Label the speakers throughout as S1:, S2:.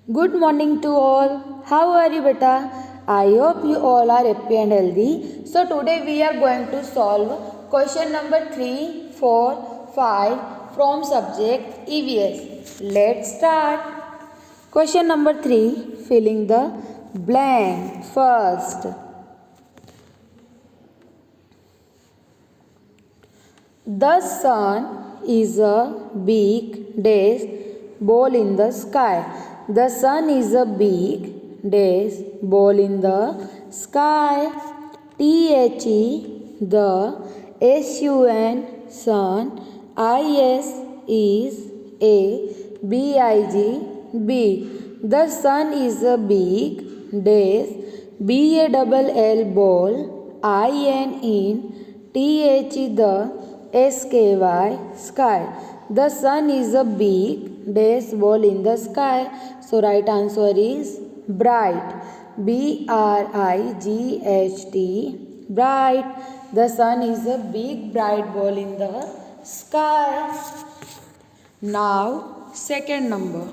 S1: Good morning to all. How are you, beta? I hope you all are happy and healthy. So today we are going to solve question number 3, 4, 5 from subject EVS. Let's start. Question number 3, filling the blank first. The sun is a big dash ball in the sky. The sun is a big dash ball in the sky. The sun, is a big. The sun is a big dash ball ball sky. The sun is a big dash ball in the sky. So right answer is bright. BRIGHT, bright. The sun is a big bright ball in the sky. Now second number.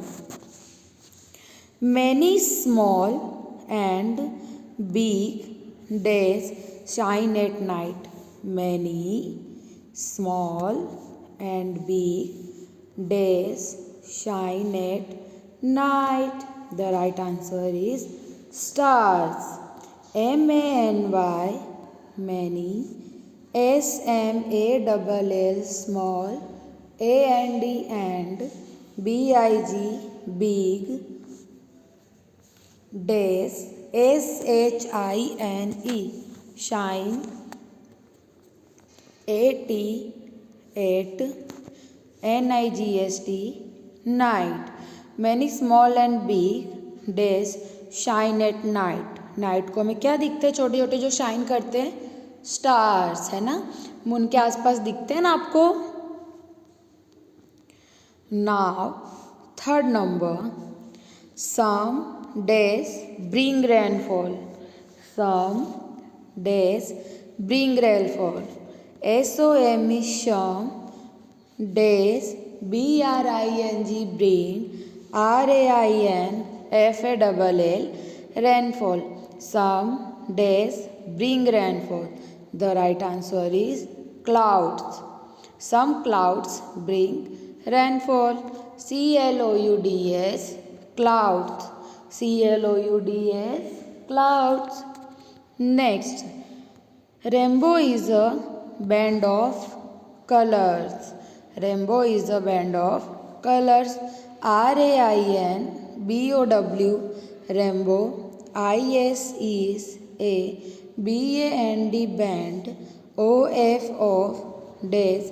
S1: Many small and big days shine at night. Many small and big days shine at night. The right answer is stars. MANY, many. SMALL, small. AND, and. BIG, big. Days, SHINE, shine. AT, at. NIGST, night. Many small and big days shine at night. Night को हमें क्या दिखते हैं, छोटे छोटे जो shine करते हैं, स्टार्स, है ना, मून के आसपास दिखते हैं ना आपको. Now third number. Some days bring rainfall. Some days bring rainfall. SOM is some days. BRING, bring. RAINFALL, rainfall. Some days bring rainfall. The right answer is clouds. Some clouds bring rainfall. CLOUDS, clouds. CLOUDS, clouds. Next, rainbow is a band of colors. Rainbow is a band of colors. RAINBOW, rainbow. IS is a BAND, band. OF, of. Days.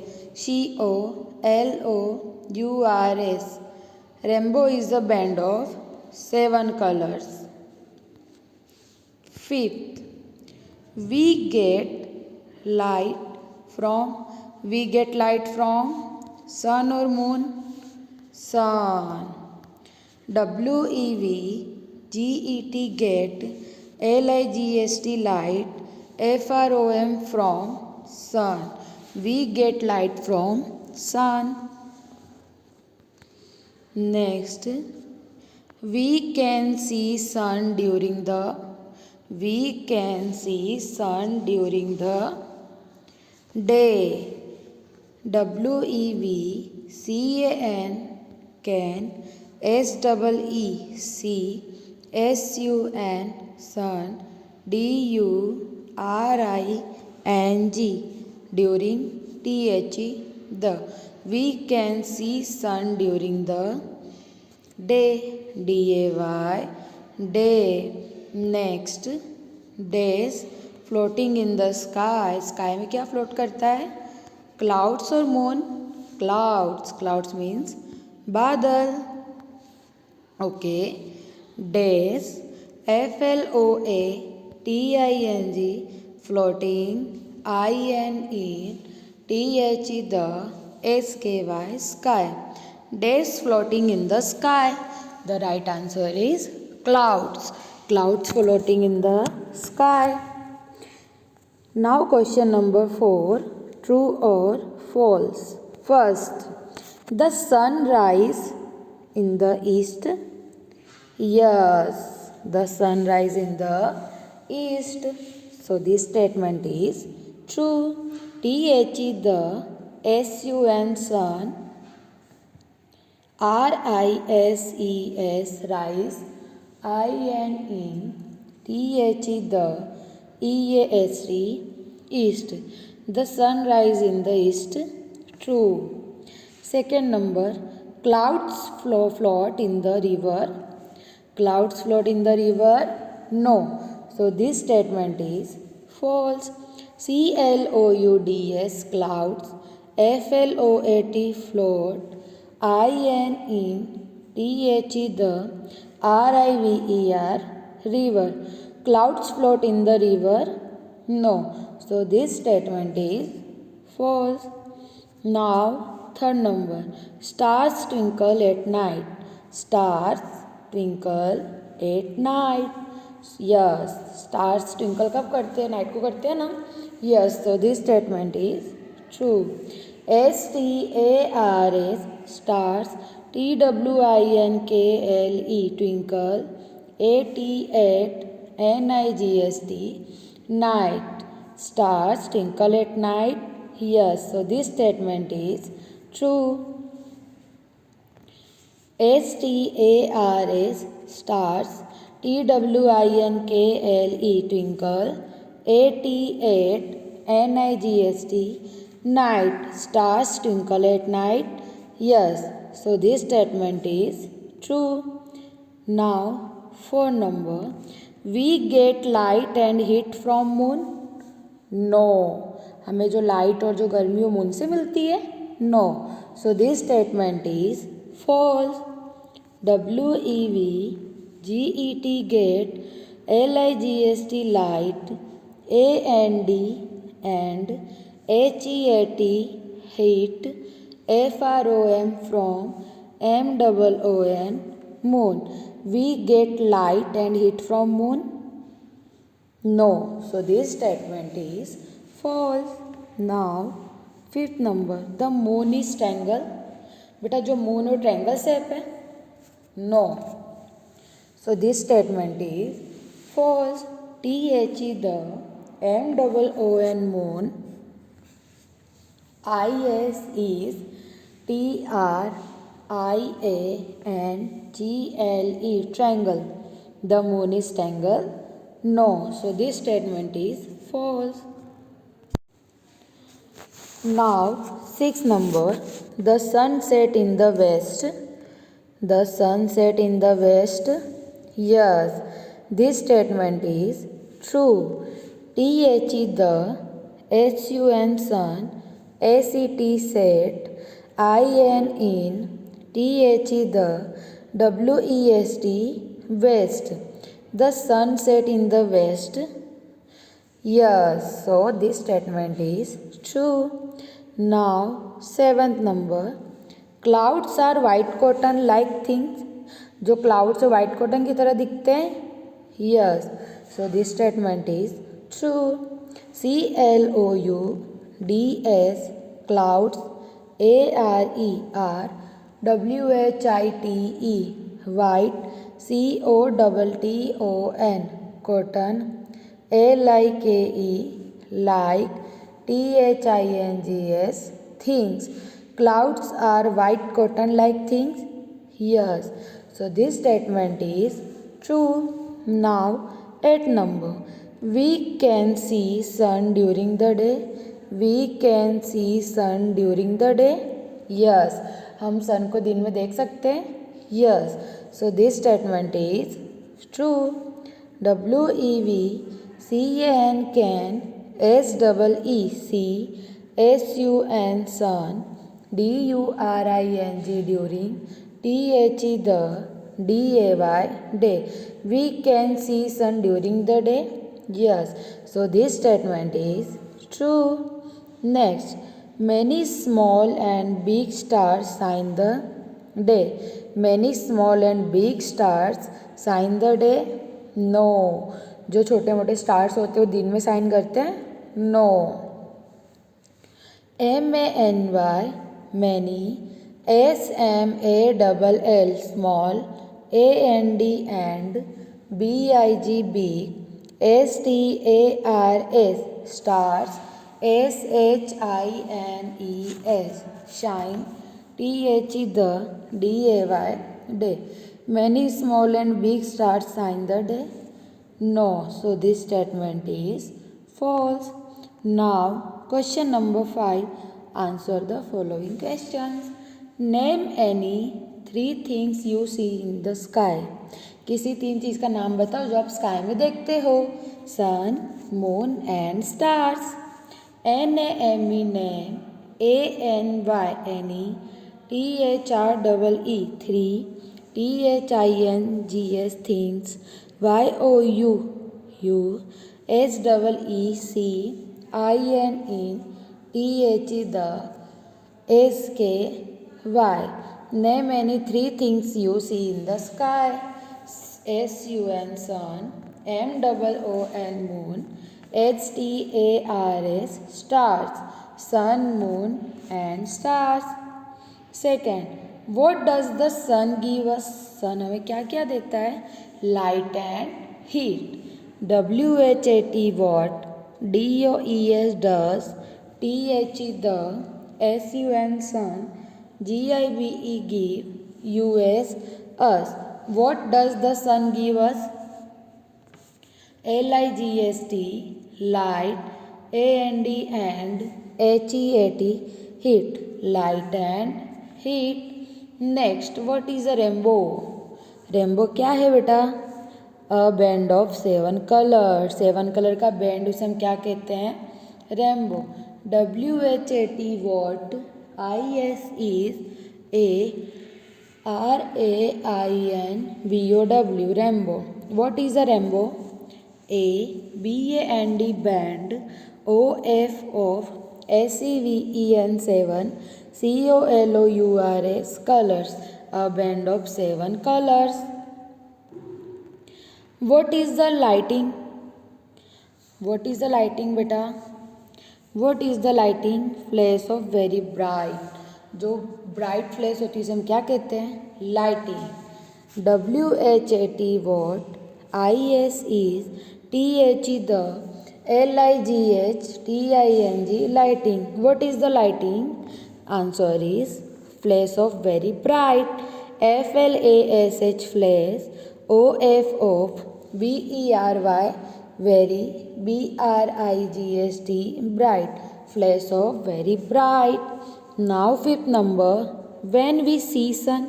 S1: COLOURS, rainbow is a band of 7 colors. Fifth, we get light from sun or moon. Sun. WEVGET, get. LIGST, light. FROM, from sun. We get light from sun. Next, we can see sun during the day. WEVCAN, can. SEECSUN, sun. DURING, during. THE, the. We can see sun during the day. DAY, day. Next, days floating in the sky. Sky में क्या float करता है? Clouds और moon? Clouds. Clouds means बादल. Okay. Days, FLOATING, floating. INETHE, the. SKY, sky. Days floating in the sky. The right answer is clouds. Clouds floating in the sky. Now question number 4, true or false. First, the sun rise in the east. Yes, the sun rises in the east. So this statement is true. THE the SUN sun, RISES rise, INE the EAST east. The sun rises in the east. True. Second number, clouds float in the river. Clouds float in the river? No. So this statement is false. CLOUDS clouds, FLOAT float, INETHE the RIVER river. Clouds float in the river? No. So this statement is false. Now third number, stars twinkle at night. Stars twinkle at night. Yes, stars twinkle कब करते हैं? Night को करते हैं ना. Yes, so this statement is true. STARS stars, TWINKLE twinkle, AT night. Stars twinkle at night. Yes, so this statement is true. STARS stars, TWINKLE twinkle, AT night. Stars twinkle at night. Yes, so this statement is true. Now fourth number, we get light and heat from moon. No. हमें जो light और जो गर्मी वो moon से मिलती है? No. So this statement is false. WEVGET get, LIGHT light, AND and HEAT heat, FROM from MOON moon. We get light and heat from moon? No. So this statement is false. Now fifth number, the moon is triangle. बेटा जो moon वो triangle shape है? No. So this statement is false. THE the MOON moon. IS is TRIANGLE triangle. The moon is triangle? No. So this statement is false. Now sixth number, the sun set in the west. The sun set in the west. Yes, this statement is true. THE the SUN sun, ACT set, INETHE the WEST west. The sun set in the west. Yes, so this statement is true. Now seventh number, clouds are white cotton like things. जो clouds white cotton की तरह दिखते हैं? Yes, so this statement is true. CLOUDS clouds, ARERWHITE white, COTTON cotton, LIKE like, THINGS things. Clouds are white cotton like things? Yes, so this statement is true. Now eighth number, we can see sun during the day. We can see sun during the day. Yes, हम sun को दिन में देख सकते हैं. Yes, so this statement is true. WEVCAN can, SEECSUN sun, DURING during, THE the, DAY day. We can see sun during the day. Yes, so this statement is true. Next, many small and big stars shine the day. Many small and big stars shine the day. No. जो छोटे मोटे stars होते हैं वो दिन में shine करते हैं? No. MANY many, SMALL small, AND and BIG big, STARS stars, SHINES shine, THE the, DAY day. Many small and big stars shine the day? No. So this statement is false. Now question number 5. Answer the following questions. Name any 3 things you see in the sky. किसी 3 चीज़ का नाम बताओ जो आप sky में देखते हो. Sun, moon and stars. NAME name, ANY THREE 3, THINGS things, YOU SEECINE the, SKY. Name any 3 things you see in the sky. SUN sun, MOON moon, STARS stars. Sun, moon and stars. Second, what does the sun give us? Sun हमें क्या क्या देता है? Light and heat. WHAT what, DOES does, THE the, SUN sun, GIVE give, US us. What does the sun give us? LIGHT light, AND and HEAT heat. Light and heat. Next, what is a rainbow? Rainbow क्या है बेटा? A band of 7 colors. 7 colour का band उसे हम क्या कहते हैं? Rainbow. WHAT what, IS is RAINBOW rainbow. What is a rainbow? BAND band, OF of SEVEN 7, COLOURS colors. A band of 7 colors. What is the lighting? What is the lighting बेटा? What is the lighting? Flash of very bright. जो bright flash होती है उसे हम क्या कहते हैं? Lighting. WHAT what, IS is THE the, LIGHTING lighting. What is the lighting? Answer is flash of very bright. FLASH flash, OF of VERY very, BRIGHT bright. Flash of very bright. Now fifth number, when we see sun.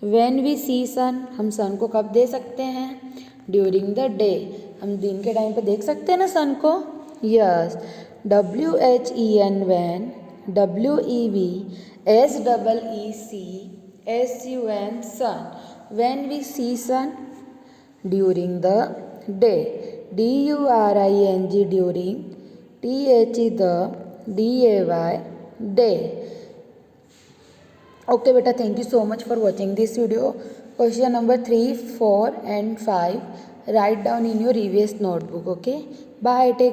S1: When we see sun, हम सन को कब देख सकते हैं? During the day. हम दिन के time पे देख सकते हैं ना सन को? Yes. WHEN when, WEV SEEC sun. When we see sun, during the day. DURING during, THE the, DAY day. Okay beta, thank you so much for watching this video. Question number 3, 4 and 5 write down in your previous notebook. Okay, bye, take